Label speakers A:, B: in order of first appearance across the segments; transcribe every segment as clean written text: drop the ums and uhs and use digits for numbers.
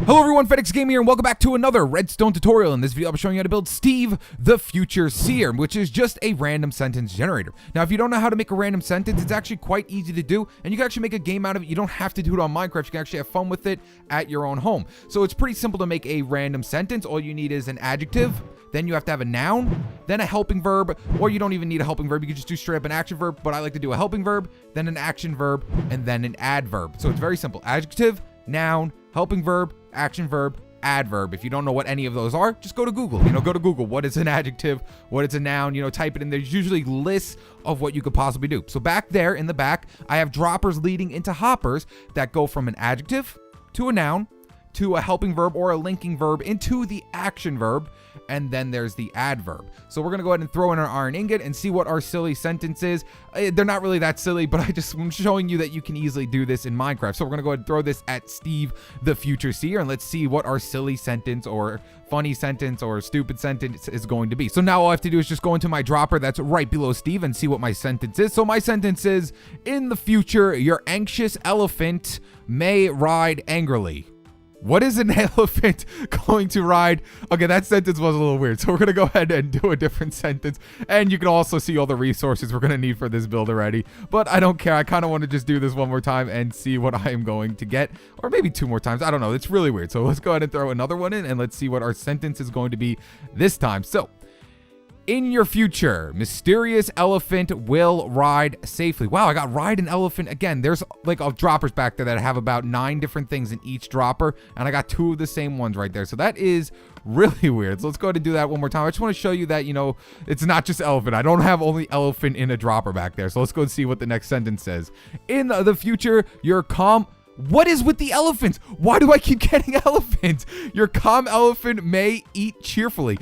A: Hello everyone, FedEx Gaming here, and welcome back to another Redstone tutorial. In this video, I'll be showing you how to build Steve, the future Seer, which is just a random sentence generator. Now, if you don't know how to make a random sentence, it's actually quite easy to do, and you can actually make a game out of it. You don't have to do it on Minecraft. You can actually have fun with it at your own home. So it's pretty simple to make a random sentence. All you need is an adjective, then you have to have a noun, then a helping verb, or you don't even need a helping verb. You can just do straight up an action verb, but I like to do a helping verb, then an action verb, and then an adverb. So it's very simple. Adjective, noun, helping verb, action verb, adverb. If you don't know what any of those are, just go to Google. Go to Google. What is an adjective? What is a noun? Type it in. There's usually lists of what you could possibly do. So back there in the back, I have droppers leading into hoppers that go from an adjective to a noun to a helping verb or a linking verb into the action verb, and then there's the adverb. So we're gonna go ahead and throw in our iron ingot and see what our silly sentence is. They're not really that silly, but I'm showing you that you can easily do this in Minecraft. So we're gonna go ahead and throw this at Steve, the future Seer, and let's see what our silly sentence or funny sentence or stupid sentence is going to be. So now all I have to do is just go into my dropper that's right below Steve and see what my sentence is. So my sentence is, in the future, your anxious elephant may ride angrily. What is an elephant going to ride? Okay, that sentence was a little weird. So we're going to go ahead and do a different sentence. And you can also see all the resources we're going to need for this build already. But I don't care. I kind of want to just do this one more time and see what I am going to get. Or maybe two more times. I don't know. It's really weird. So let's go ahead and throw another one in and let's see what our sentence is going to be this time. So, in your future, mysterious elephant will ride safely. Wow, I got ride an elephant again. There's like droppers back there that have about 9 different things in each dropper, and I got 2 of the same ones right there. So that is really weird. So let's go ahead and do that one more time. I just want to show you that, it's not just elephant. I don't have only elephant in a dropper back there. So let's go and see what the next sentence says. In the future, your calm... What is with the elephants? Why do I keep getting elephants? Your calm elephant may eat cheerfully.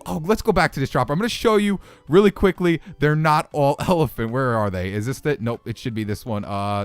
A: Let's go back to this dropper. I'm going to show you really quickly. They're not all elephant. Where are they? Is this the... Nope, it should be this one.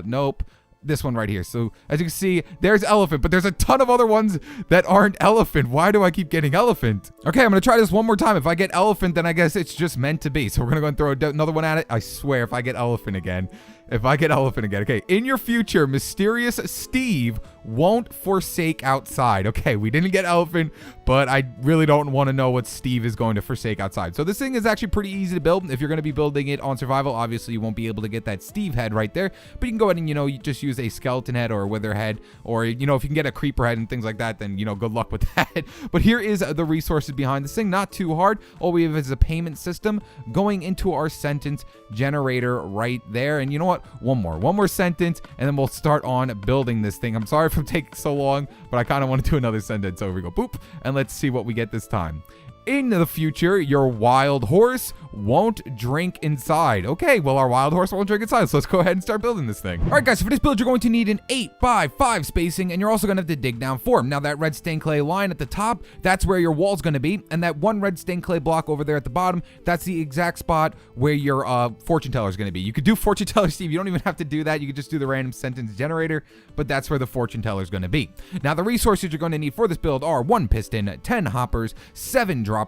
A: Nope. This one right here. So as you can see, there's elephant, but there's a ton of other ones that aren't elephant. Why do I keep getting elephant? Okay, I'm going to try this one more time. If I get elephant, then I guess it's just meant to be. So we're going to go and throw another one at it. I swear, if I get elephant again. Okay, in your future, mysterious Steve won't forsake outside. Okay, we didn't get elephant, but I really don't want to know what Steve is going to forsake outside. So this thing is actually pretty easy to build. If you're going to be building it on survival, obviously you won't be able to get that Steve head right there, but you can go ahead and, you just use a skeleton head or a wither head, or, if you can get a creeper head and things like that, then, good luck with that. But here is the resources behind this thing. Not too hard. All we have is a payment system going into our sentence generator right there. And you know what? One more sentence, and then we'll start on building this thing. I'm sorry for taking so long, but I kind of want to do another sentence. So here we go. Boop. And let's see what we get this time. In the future, your wild horse won't drink inside. Okay, well, our wild horse won't drink inside, so let's go ahead and start building this thing. All right, guys, so for this build, you're going to need an 8x5 spacing, and you're also going to have to dig down 4. Now, that red stained clay line at the top, that's where your wall's going to be, and that one red stained clay block over there at the bottom, that's the exact spot where your fortune teller is going to be. You could do fortune teller, Steve. You don't even have to do that. You could just do the random sentence generator, but that's where the fortune teller is going to be. Now, the resources you're going to need for this build are 1 piston, 10 hoppers, 7 droppers,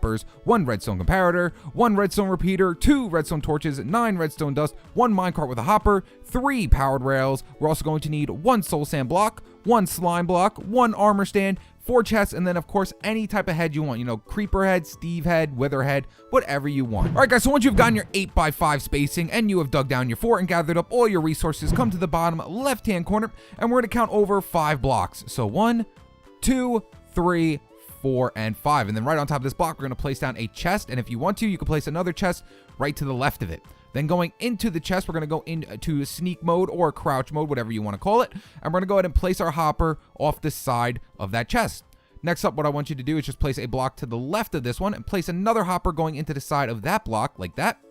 A: 1 redstone comparator, 1 redstone repeater, 2 redstone torches, 9 redstone dust, 1 minecart with a hopper, 3 powered rails. We're also going to need 1 soul sand block, 1 slime block, 1 armor stand, 4 chests, and then of course any type of head you want, creeper head, Steve head, wither head, whatever you want. All right, guys, so once you've gotten your 8x5 spacing and you have dug down your 4 and gathered up all your resources, come to the bottom left hand corner and we're going to count over 5 blocks. So 1, 2, 3, 4, and 5. And then right on top of this block, we're going to place down a chest. And if you want to, you can place another chest right to the left of it. Then going into the chest, we're going to go into sneak mode or crouch mode, whatever you want to call it. And we're going to go ahead and place our hopper off the side of that chest. Next up, what I want you to do is just place a block to the left of this one and place another hopper going into the side of that block like that.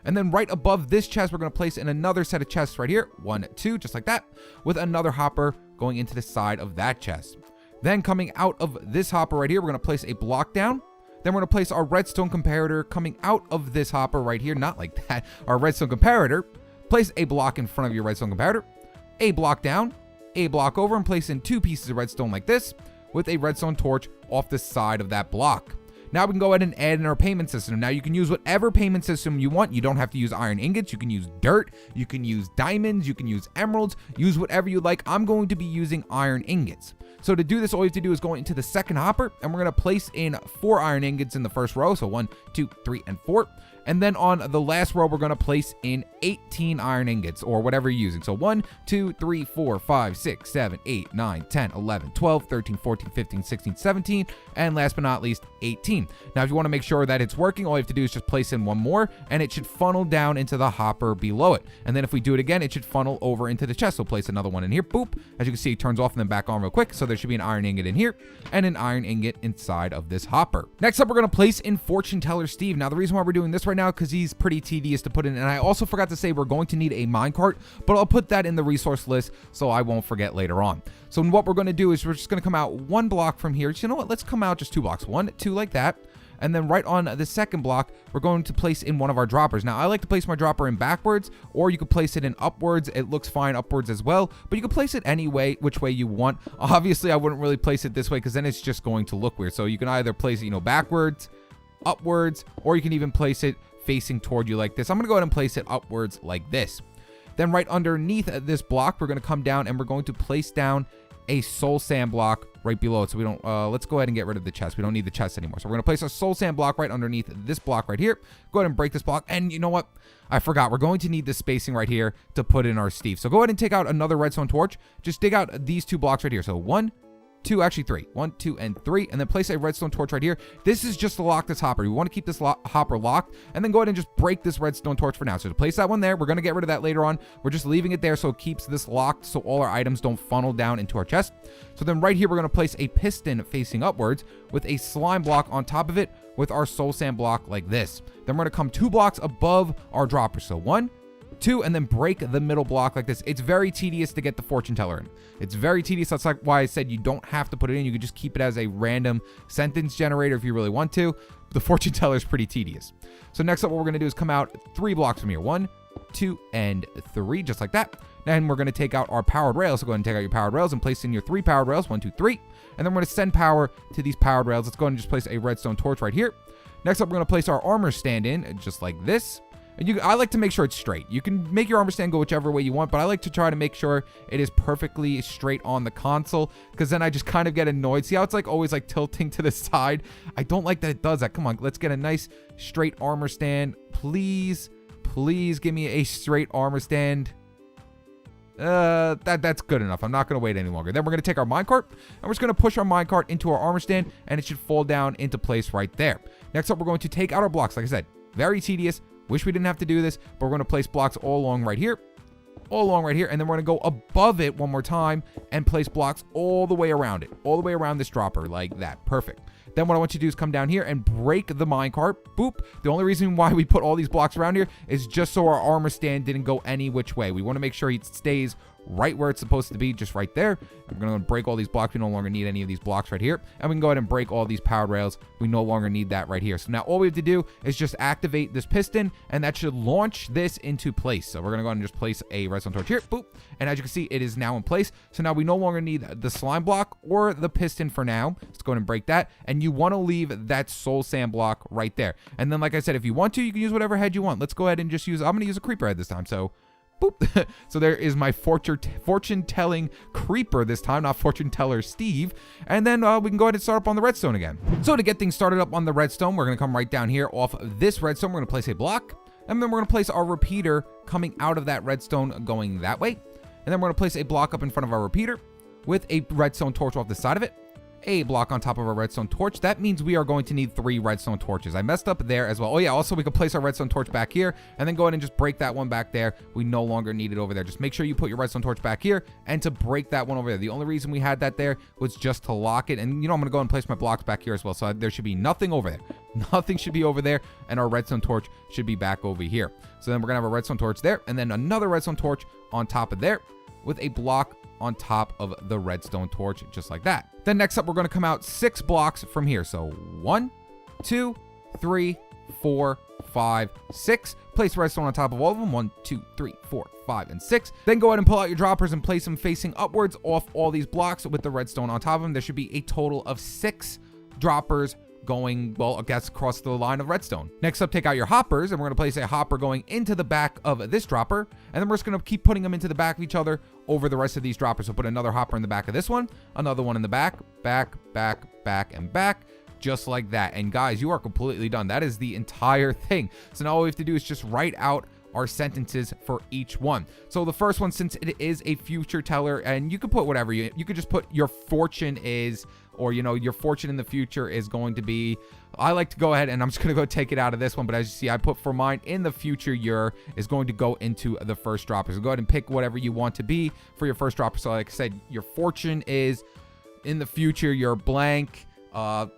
A: And then right above this chest, we're going to place in another set of chests right here. 1, 2, just like that, with another hopper going into the side of that chest. Then coming out of this hopper right here, we're going to place a block down. Then we're going to place our redstone comparator coming out of this hopper right here. Not like that. Our redstone comparator. Place a block in front of your redstone comparator. A block down. A block over, and place in 2 pieces of redstone like this with a redstone torch off the side of that block. Now we can go ahead and add in our payment system. Now you can use whatever payment system you want. You don't have to use iron ingots. You can use dirt. You can use diamonds. You can use emeralds. Use whatever you like. I'm going to be using iron ingots. So to do this, all you have to do is go into the second hopper, and we're going to place in 4 iron ingots in the first row. So 1, 2, 3, and 4. And then on the last row, we're going to place in 18 iron ingots, or whatever you're using. So 1, 2, 3, 4, 5, 6, 7, 8, 9, 10, 11, 12, 13, 14, 15, 16, 17, and last but not least, 18. Now, if you want to make sure that it's working, all you have to do is just place in 1 more, and it should funnel down into the hopper below it. And then if we do it again, it should funnel over into the chest. So place another one in here. Boop. As you can see, it turns off and then back on real quick. So there should be an iron ingot in here and an iron ingot inside of this hopper. Next up, we're going to place in Fortune Teller Steve. Now, the reason why we're doing this right now, because he's pretty tedious to put in. And I also forgot to say we're going to need a minecart, but I'll put that in the resource list so I won't forget later on. So what we're going to do is we're just going to come out 1 block from here. You know what? Let's come out just 2 blocks. 1, 2 like that. And then right on the second block, we're going to place in one of our droppers. Now, I like to place my dropper in backwards, or you could place it in upwards. It looks fine upwards as well, but you can place it any way, which way you want. Obviously, I wouldn't really place it this way because then it's just going to look weird. So you can either place it, backwards, upwards, or you can even place it facing toward you like this. I'm going to go ahead and place it upwards like this. Then right underneath this block, we're going to come down and we're going to place down a soul sand block right below it. So we don't, let's go ahead and get rid of the chest. We don't need the chest anymore. So we're going to place our soul sand block right underneath this block right here. Go ahead and break this block. And you know what? I forgot. We're going to need this spacing right here to put in our Steve. So go ahead and take out another redstone torch. Just dig out these 2 blocks right here. So 1, 2, actually 3. 1, 2, and 3. And then place a redstone torch right here. This is just to lock this hopper. We want to keep this hopper locked. And then go ahead and just break this redstone torch for now. So to place that one there, we're going to get rid of that later on. We're just leaving it there so it keeps this locked so all our items don't funnel down into our chest. So then right here, we're going to place a piston facing upwards with a slime block on top of it with our soul sand block like this. Then we're going to come 2 blocks above our dropper. So 1, 2, and then break the middle block like this. It's very tedious to get the fortune teller in. It's very tedious. That's like why I said you don't have to put it in. You could just keep it as a random sentence generator if you really want to. The fortune teller is pretty tedious. So next up, what we're going to do is come out 3 blocks from here. 1, 2, and 3, just like that. Then we're going to take out our powered rails. So go ahead and take out your powered rails and place in your 3 powered rails. 1, 2, 3. And then we're going to send power to these powered rails. Let's go ahead and just place a redstone torch right here. Next up, we're going to place our armor stand in just like this. And I like to make sure it's straight. You can make your armor stand go whichever way you want, but I like to try to make sure it is perfectly straight on the console, because then I just kind of get annoyed. See how it's like always like tilting to the side? I don't like that it does that. Come on, let's get a nice straight armor stand. Please, please give me a straight armor stand. That's good enough. I'm not going to wait any longer. Then we're going to take our minecart, and we're just going to push our minecart into our armor stand, and it should fall down into place right there. Next up, we're going to take out our blocks. Like I said, very tedious. Wish we didn't have to do this, but we're going to place blocks all along right here, and then we're going to go above it one more time and place blocks all the way around it, all the way around this dropper like that. Perfect. Then what I want you to do is come down here and break the minecart. Boop. The only reason why we put all these blocks around here is just so our armor stand didn't go any which way. We want to make sure it stays right where it's supposed to be, just right there. We're going to break all these blocks. We no longer need any of these blocks right here. And we can go ahead and break all these powered rails. We no longer need that right here. So now all we have to do is just activate this piston, and that should launch this into place. So we're going to go ahead and just place a redstone torch here. Boop. And as you can see, it is now in place. So now we no longer need the slime block or the piston for now. Let's go ahead and break that. And you want to leave that soul sand block right there. And then, like I said, if you want to, you can use whatever head you want. Let's go ahead and just use, I'm going to use a creeper head this time. So boop. So there is my fortune-telling creeper this time, not fortune teller Steve. And then we can go ahead and start up on the redstone again. So to get things started up on the redstone, we're going to come right down here off of this redstone. We're going to place a block, and then we're going to place our repeater coming out of that redstone going that way. And then we're going to place a block up in front of our repeater with a redstone torch off the side of it. A block on top of a redstone torch. That means we are going to need 3 redstone torches. I messed up there as well. Oh yeah, also we could place our redstone torch back here and then go ahead and just break that one back there. We no longer need it over there. Just make sure you put your redstone torch back here and to break that one over there. The only reason we had that there was just to lock it. And I'm going to go and place my blocks back here as well. So there should be nothing over there. Nothing should be over there, and our redstone torch should be back over here. So then we're going to have a redstone torch there and then another redstone torch on top of there with a block on top of the redstone torch, just like that. Then next up, we're going to come out 6 blocks from here. So 1, 2, 3, 4, 5, 6. Place redstone on top of all of them. 1, 2, 3, 4, 5, and 6. Then go ahead and pull out your droppers and place them facing upwards off all these blocks with the redstone on top of them. There should be a total of 6 droppers going, well, I guess across the line of redstone. Next up, take out your hoppers, and we're going to place a hopper going into the back of this dropper, and then we're just going to keep putting them into the back of each other over the rest of these droppers. So put another hopper in the back of this one, another one in the back, back, and back, just like that. And guys, you are completely done. That is the entire thing. So now all we have to do is just write out our sentences for each one. So the first one, since it is a future teller, and you could put whatever you could just put your fortune is, or your fortune in the future is going to be, I like to go ahead and I'm just going to go take it out of this one, but as you see, I put for mine in the future year is going to go into the first dropper. So go ahead and pick whatever you want to be for your first dropper. So like I said, your fortune is in the future, your blank,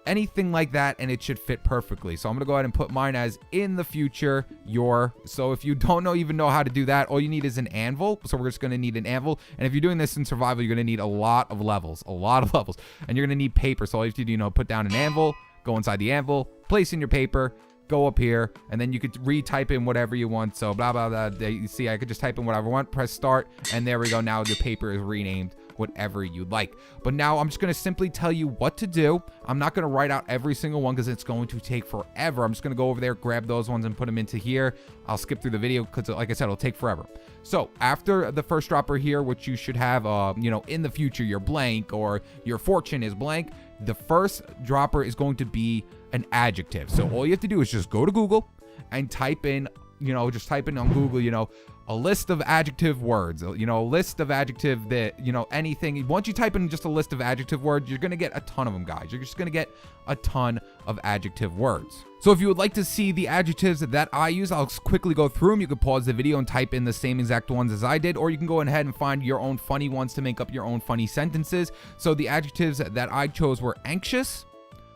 A: anything like that, and it should fit perfectly. So I'm gonna go ahead and put mine as in the future your. So if you don't even know how to do that, all you need is an anvil. So we're just gonna need an anvil, and if you're doing this in survival, you're gonna need a lot of levels, and you're gonna need paper. So all you have to do, put down an anvil, go inside the anvil, place in your paper, go up here, and then you could retype in whatever you want. So blah blah blah. You see, I could just type in whatever I want, press start, and there we go. Now your paper is renamed whatever you like. But now I'm just going to simply tell you what to do. I'm not going to write out every single one because it's going to take forever. I'm just going to go over there, grab those ones and put them into here. I'll skip through the video because, like I said, it'll take forever. So after the first dropper here, which you should have, in the future, your blank or your fortune is blank, the first dropper is going to be an adjective. So all you have to do is just go to Google and type in, just type in on Google, a list of adjective words, a list of adjective that, anything. Once you type in just a list of adjective words, you're going to get a ton of them, guys. You're just going to get a ton of adjective words. So if you would like to see the adjectives that I use, I'll quickly go through them. You can pause the video and type in the same exact ones as I did, or you can go ahead and find your own funny ones to make up your own funny sentences. So the adjectives that I chose were anxious,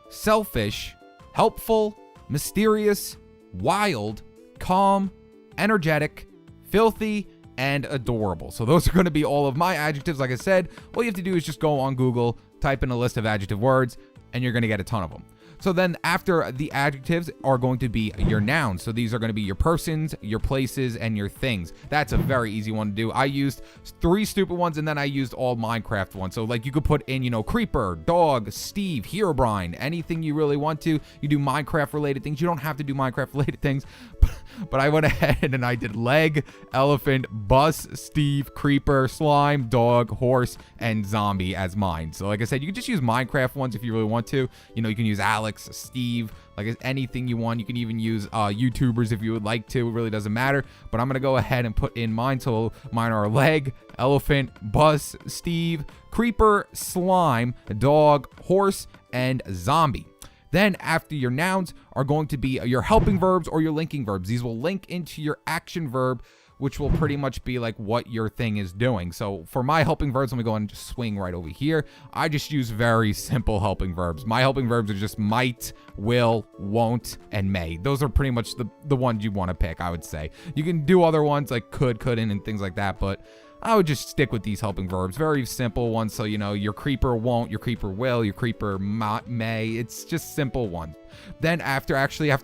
A: selfish, helpful, mysterious, wild, calm, energetic, filthy, and adorable. So those are going to be all of my adjectives. Like I said, all you have to do is just go on Google, type in a list of adjective words, and you're going to get a ton of them. So then after the adjectives are going to be your nouns. So these are going to be your persons, your places, and your things. That's a very easy one to do. I used 3 stupid ones, and then I used all Minecraft ones. So like you could put in, Creeper, Dog, Steve, Herobrine, anything you really want to. You do Minecraft related things. You don't have to do Minecraft related things, but I went ahead and I did leg, elephant, bus, Steve, creeper, slime, dog, horse, and zombie as mine. So like I said, you can just use Minecraft ones if you really want to. You can use Alex, Steve, like anything you want. You can even use YouTubers if you would like to. It really doesn't matter. But I'm going to go ahead and put in mine. So mine are leg, elephant, bus, Steve, creeper, slime, dog, horse, and zombie. Then after your nouns are going to be your helping verbs or your linking verbs. These will link into your action verb, which will pretty much be like what your thing is doing. So for my helping verbs, let me go and just swing right over here. I just use very simple helping verbs. My helping verbs are just might, will, won't, and may. Those are pretty much the ones you want to pick, I would say. You can do other ones like could, couldn't, and things like that, but I would just stick with these helping verbs. Very simple ones. So, your creeper won't, your creeper will, your creeper may. It's just simple ones. Then after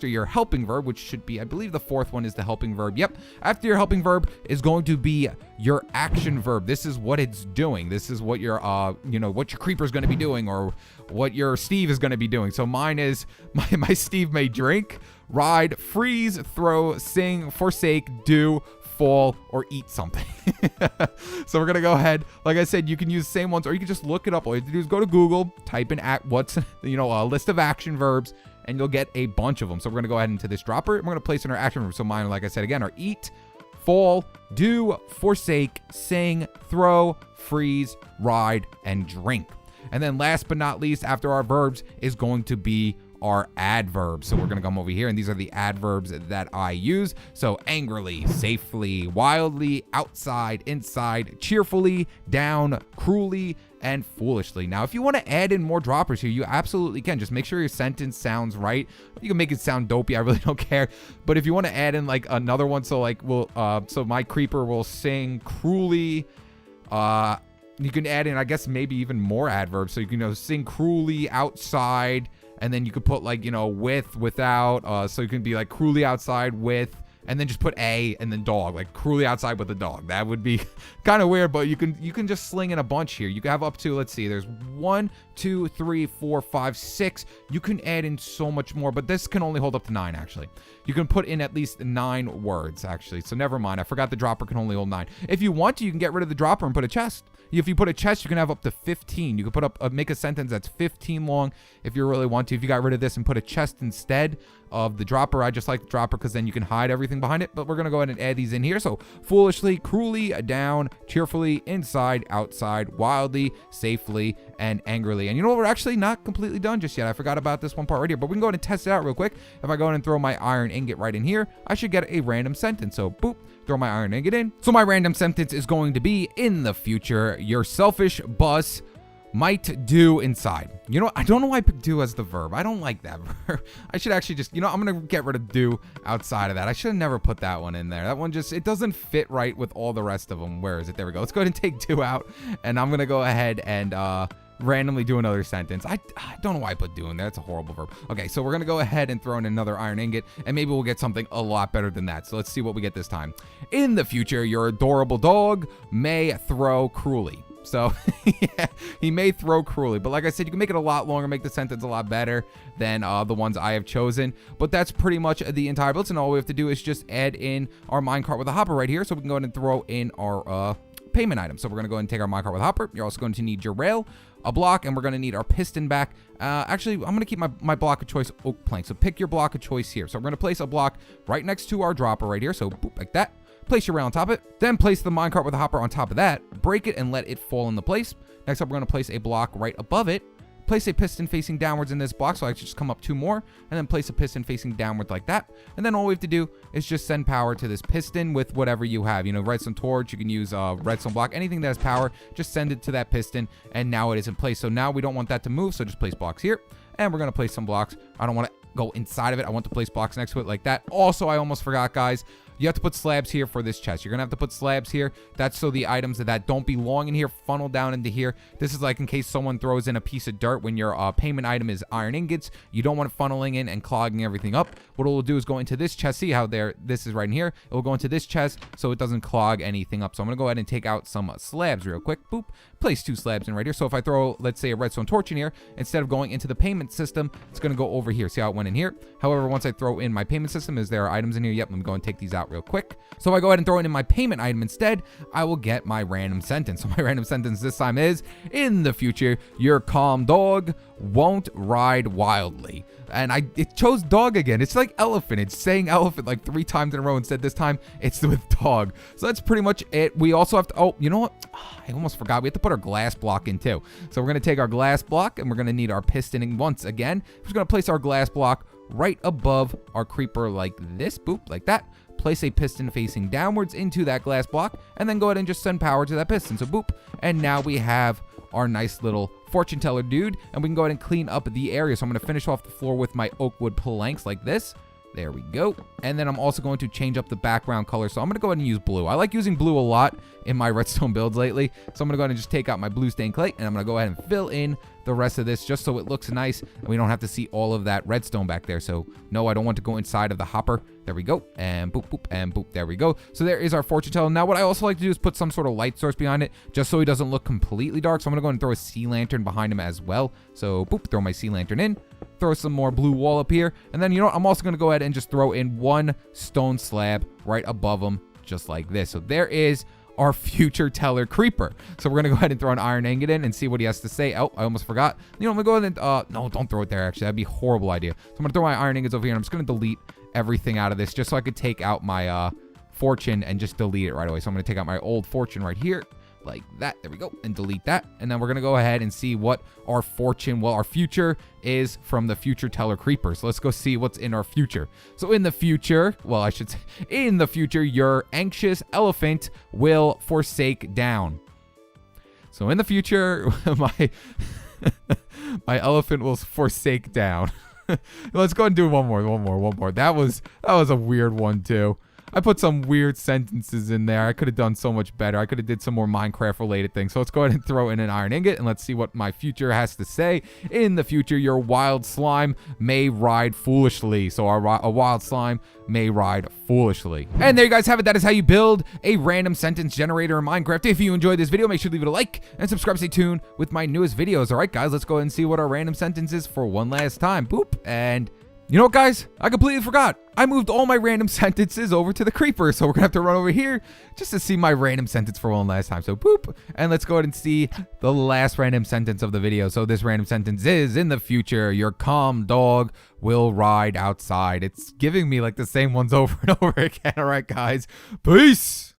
A: your helping verb, which should be, I believe the 4th one is the helping verb. Yep. After your helping verb is going to be your action verb. This is what it's doing. This is what your, what your creeper is going to be doing, or what your Steve is going to be doing. So mine is, my Steve may drink, ride, freeze, throw, sing, forsake, do, fall, or eat something. So we're gonna go ahead, like I said, you can use the same ones, or you can just look it up. All you have to do is go to Google, type in what's a list of action verbs, and you'll get a bunch of them. So we're gonna go ahead into this dropper, and we're gonna place in our action verbs. So mine, like I said again, are eat, fall, do, forsake, sing, throw, freeze, ride, and drink. And then last but not least, after our verbs is going to be our adverbs. So we're going to come over here, and these are the adverbs that I use. So angrily, safely, wildly, outside, inside, cheerfully, down, cruelly, and foolishly. Now, if you want to add in more droppers here, you absolutely can. Just make sure your sentence sounds right. You can make it sound dopey. I really don't care. But if you want to add in like another one, so like so my creeper will sing cruelly. You can add in, I guess, maybe even more adverbs. So you can sing cruelly, outside. And then you could put like, with, without. So you can be like cruelly outside with, and then just put A and then dog, like cruelly outside with a dog. That would be kind of weird, but you can just sling in a bunch here. You can have up to, let's see, there's 1, 2, 3, 4, 5, 6. You can add in so much more, but this can only hold up to 9 actually. You can put in at least 9 words actually. So never mind. I forgot the dropper can only hold 9. If you want to, you can get rid of the dropper and put a chest. If you put a chest, you can have up to 15. You can put up make a sentence that's 15 long if you really want to. If you got rid of this and put a chest instead of the dropper, I just like the dropper because then you can hide everything behind it. But we're gonna go ahead and add these in here. So foolishly, cruelly, down, cheerfully, inside, outside, wildly, safely, and angrily. And you know what? We're actually not completely done just yet. I forgot about this one part right here, but we can go ahead and test it out real quick. If I go ahead and throw my iron ingot right in here, I should get a random sentence. So boop. Throw my iron ingot in. So my random sentence is going to be, in the future, your selfish boss might do inside. You know, I don't know why I picked do as the verb. I don't like that verb. I should actually just, I'm going to get rid of do outside of that. I should have never put that one in there. That one just, it doesn't fit right with all the rest of them. Where is it? There we go. Let's go ahead and take do out. And I'm going to go ahead and, randomly do another sentence. I don't know why I put do in there. That's a horrible verb. Okay, so we're going to go ahead and throw in another iron ingot, and maybe we'll get something a lot better than that. So let's see what we get this time. In the future, your adorable dog may throw cruelly. So yeah, he may throw cruelly, but like I said, you can make it a lot longer, make the sentence a lot better than the ones I have chosen. But that's pretty much the entire build, and all we have to do is just add in our minecart with a hopper right here, so we can go ahead and throw in our payment item. So we're going to go ahead and take our minecart with a hopper. You're also going to need your rail, a block, and we're going to need our piston back. Actually, I'm going to keep my block of choice oak plank. So pick your block of choice here. So we're going to place a block right next to our dropper right here. So boop, like that. Place your rail on top of it. Then place the minecart with a hopper on top of that. Break it and let it fall into place. Next up, we're going to place a block right above it. Place a piston facing downwards in this block, so I should just come up 2 more, and then place a piston facing downwards like that. And then all we have to do is just send power to this piston with whatever you have. Redstone torch, you can use redstone block, anything that has power, just send it to that piston, and now it is in place. So now we don't want that to move, so just place blocks here, and we're going to place some blocks. I don't want to go inside of it. I want to place blocks next to it like that. Also, I almost forgot, guys. You have to put slabs here for this chest. You're going to have to put slabs here. That's so the items that don't belong in here funnel down into here. This is like in case someone throws in a piece of dirt when your payment item is iron ingots. You don't want it funneling in and clogging everything up. What it will do is go into this chest. See how this is right in here? It will go into this chest so it doesn't clog anything up. So I'm going to go ahead and take out some slabs real quick. Boop. Place 2 slabs in right here. So if I throw, let's say, a redstone torch in here, instead of going into the payment system, it's going to go over here. See how it went in here? However, once I throw in my payment system, is there items in here? Yep, let me go and take these out real quick. So if I go ahead and throw it in my payment item instead, I will get my random sentence. So my random sentence this time is, in the future, your calm dog won't ride wildly. And it chose dog again. It's like elephant. It's saying elephant like 3 times in a row. Instead this time it's with dog. So that's pretty much it. We also have to, oh, you know what? I almost forgot. We have to put our glass block in too. So we're going to take our glass block and we're going to need our pistoning once again. We're just going to place our glass block right above our creeper like this. Boop, like that. Place a piston facing downwards into that glass block, and then go ahead and just send power to that piston. So boop, and now we have our nice little fortune teller dude, and we can go ahead and clean up the area. So I'm going to finish off the floor with my oak wood planks like this. There we go. And then I'm also going to change up the background color. So I'm going to go ahead and use blue. I like using blue a lot in my redstone builds lately. So I'm going to go ahead and just take out my blue stained clay, and I'm going to go ahead and fill in the rest of this just so it looks nice and we don't have to see all of that redstone back there. So no, I don't want to go inside of the hopper. There we go. And boop, boop, and boop. There we go. So there is our fortune teller. Now what I also like to do is put some sort of light source behind it just so he doesn't look completely dark. So I'm going to go ahead and throw a sea lantern behind him as well. So boop, throw my sea lantern in. Throw some more blue wall up here. And then, you know what? I'm also going to go ahead and just throw in 1 stone slab right above him just like this. So there is our future teller creeper. So we're going to go ahead and throw an iron ingot in and see what he has to say. Oh, I almost forgot. You know, I'm going to go ahead and, no, don't throw it there, actually. That'd be a horrible idea. So I'm going to throw my iron ingots over here, and I'm just going to delete everything out of this just so I could take out my fortune and just delete it right away. So I'm going to take out my old fortune right here. Like that. There we go. And delete that. And then we're going to go ahead and see what our fortune, well, our future is from the future teller creeper. So let's go see what's in our future. So in the future, well, I should say, in the future, your anxious elephant will forsake down. So in the future, my elephant will forsake down. Let's go ahead and do one more. That was a weird one too. I put some weird sentences in there. I could have done so much better. I could have did some more Minecraft related things. So let's go ahead and throw in an iron ingot and let's see what my future has to say. In the future, your wild slime may ride foolishly. So a wild slime may ride foolishly. And there you guys have it. That is how you build a random sentence generator in Minecraft. If you enjoyed this video, make sure to leave it a like and subscribe. Stay tuned with my newest videos. All right, guys, let's go ahead and see what our random sentence is for one last time. Boop. And you know what, guys? I completely forgot. I moved all my random sentences over to the creeper. So we're going to have to run over here just to see my random sentence for one last time. So boop. And let's go ahead and see the last random sentence of the video. So this random sentence is, in the future, your calm dog will ride outside. It's giving me like the same ones over and over again. All right, guys. Peace.